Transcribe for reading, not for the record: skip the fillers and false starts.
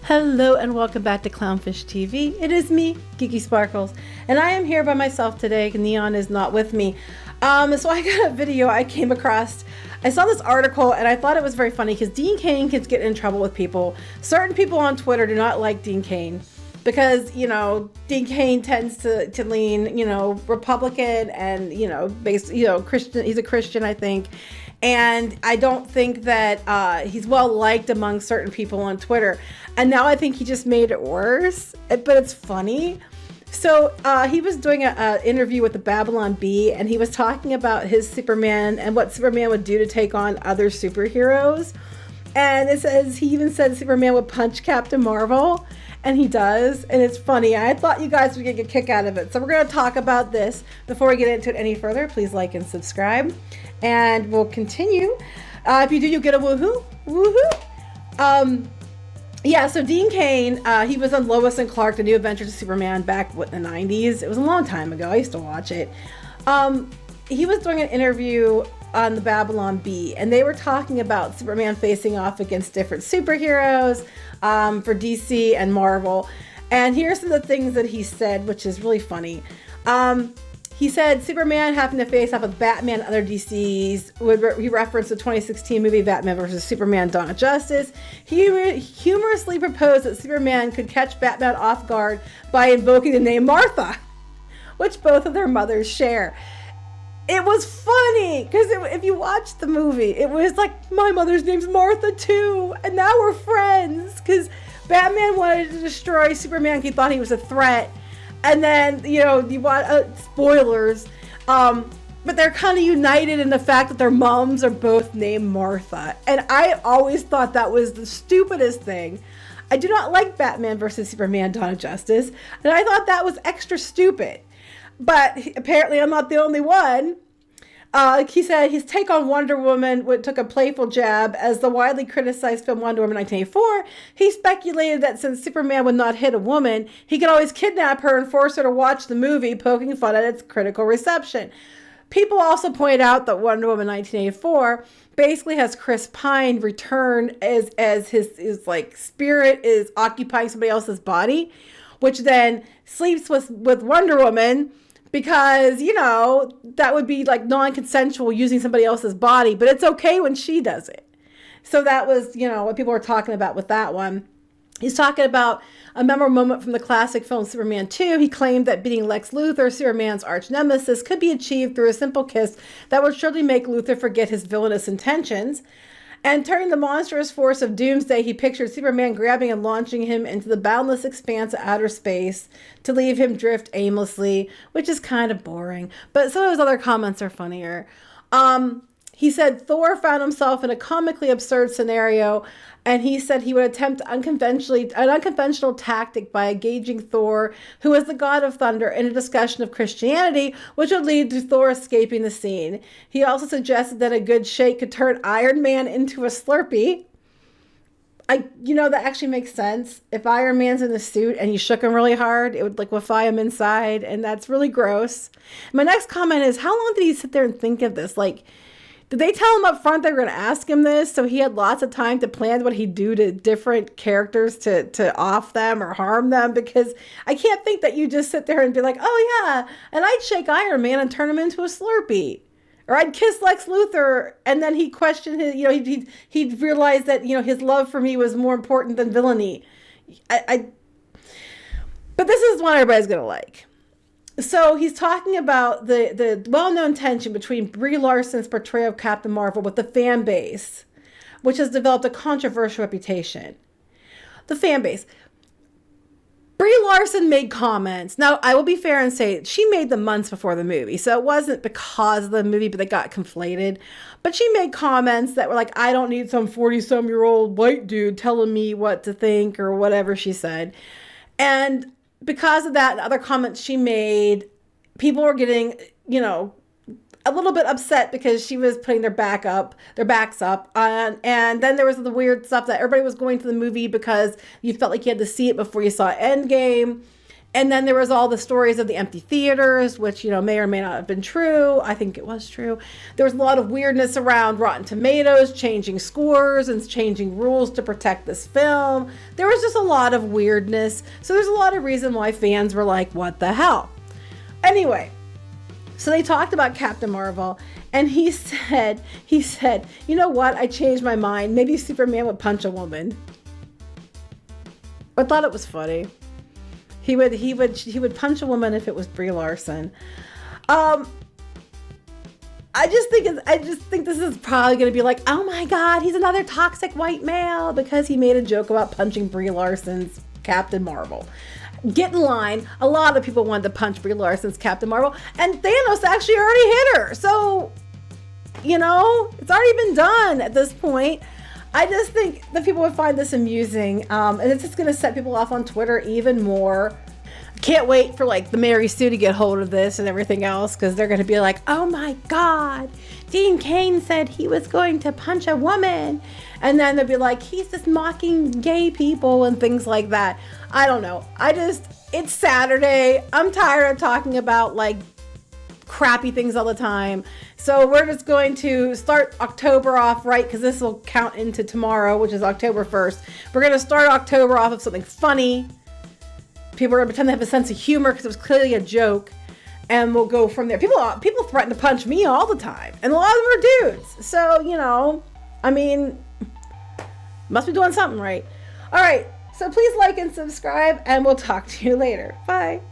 Hello and welcome back to Clownfish TV. It is me, Geeky Sparkles, and I am here by myself today. Neon is not with me. So I got a video I came across. I saw this article and I thought it was very funny because Dean Cain can get in trouble with people. Certain people on Twitter do not like Dean Cain because, you know, Dean Cain tends to lean, you know, Republican and, you know, Christian. He's a Christian, I think. And I don't think that he's well liked among certain people on Twitter. And now I think he just made it worse, but it's funny. So he was doing an interview with the Babylon Bee, and he was talking about his Superman and what Superman would do to take on other superheroes. And it says he even said Superman would punch Captain Marvel, and he does, and it's funny. I thought you guys would get a kick out of it. So we're going to talk about this. Before we get into it any further, please like and subscribe, and we'll continue. If you do, you'll get a woohoo. Woohoo! Yeah, so Dean Cain, he was on Lois and Clark, The New Adventures of Superman back in the 90s. It was a long time ago. I used to watch it. He was doing an interview on the Babylon Bee, and they were talking about Superman facing off against different superheroes for DC and Marvel. And here's some of the things that he said, which is really funny. He said Superman having to face off with Batman and other DCs. He referenced the 2016 movie Batman vs. Superman: Dawn of Justice. He humorously proposed that Superman could catch Batman off guard by invoking the name Martha, which both of their mothers share. It was funny because if you watch the movie, it was like, my mother's name's Martha too, and now we're friends because Batman wanted to destroy Superman. He thought he was a threat. And then, you know, you want spoilers, but they're kind of united in the fact that their moms are both named Martha. And I always thought that was the stupidest thing. I do not like Batman vs. Superman: Dawn of Justice, and I thought that was extra stupid. But apparently I'm not the only one. He said his take on Wonder Woman took a playful jab. As the widely criticized film Wonder Woman 1984, he speculated that since Superman would not hit a woman, he could always kidnap her and force her to watch the movie, poking fun at its critical reception. People also point out that Wonder Woman 1984 basically has Chris Pine return as his like spirit is occupying somebody else's body, which then sleeps with Wonder Woman. Because, you know, that would be like non-consensual using somebody else's body, but it's okay when she does it. So that was, you know, what people were talking about with that one. He's talking about a memorable moment from the classic film Superman 2. He claimed that beating Lex Luthor, Superman's arch nemesis, could be achieved through a simple kiss that would surely make Luthor forget his villainous intentions. And turning the monstrous force of Doomsday, he pictured Superman grabbing and launching him into the boundless expanse of outer space to leave him drift aimlessly, which is kind of boring. But some of his other comments are funnier. He said Thor found himself in a comically absurd scenario, and he said he would attempt an unconventional tactic by engaging Thor, who is the god of thunder, in a discussion of Christianity, which would lead to Thor escaping the scene. He also suggested that a good shake could turn Iron Man into a Slurpee. That actually makes sense. If Iron Man's in the suit and you shook him really hard, it would liquefy him inside, and that's really gross. My next comment is, how long did he sit there and think of this? Like, did they tell him up front they were going to ask him this, so he had lots of time to plan what he'd do to different characters to off them or harm them? Because I can't think that you just sit there and be like, oh yeah, and I'd shake Iron Man and turn him into a Slurpee. Or I'd kiss Lex Luthor, and then he'd question his, he'd realize that, his love for me was more important than villainy. But this is one everybody's going to like. So he's talking about the well-known tension between Brie Larson's portrayal of Captain Marvel with the fan base, which has developed a controversial reputation. The fan base. Brie Larson made comments. Now, I will be fair and say she made them months before the movie, so it wasn't because of the movie, but they got conflated. But she made comments that were like, I don't need some 40-some-year-old white dude telling me what to think, or whatever she said. And because of that and other comments she made, people were getting, a little bit upset because she was putting their backs up. And then there was the weird stuff that everybody was going to the movie because you felt like you had to see it before you saw Endgame. And then there was all the stories of the empty theaters, which, may or may not have been true. I think it was true. There was a lot of weirdness around Rotten Tomatoes, changing scores and changing rules to protect this film. There was just a lot of weirdness. So there's a lot of reason why fans were like, what the hell? Anyway, so they talked about Captain Marvel, and he said, you know what? I changed my mind. Maybe Superman would punch a woman. I thought it was funny. He would punch a woman if it was Brie Larson. I just think this is probably going to be like, oh my God, he's another toxic white male because he made a joke about punching Brie Larson's Captain Marvel. Get in line. A lot of people wanted to punch Brie Larson's Captain Marvel, and Thanos actually already hit her. So, it's already been done at this point. I just think that people would find this amusing, and it's just going to set people off on Twitter even more. Can't wait for the Mary Sue to get hold of this and everything else, because they're going to be like, oh my God, Dean Cain said he was going to punch a woman. And then they'll be like, he's just mocking gay people and things like that. I don't know. It's Saturday. I'm tired of talking about crappy things all the time. So we're just going to start October off right, because this will count into tomorrow, which is October 1st. We're going to start October off with something funny. People are going to pretend they have a sense of humor because it was clearly a joke, and we'll go from there. People threaten to punch me all the time, and a lot of them are dudes. So, must be doing something right. All right, so please like and subscribe, and we'll talk to you later. Bye.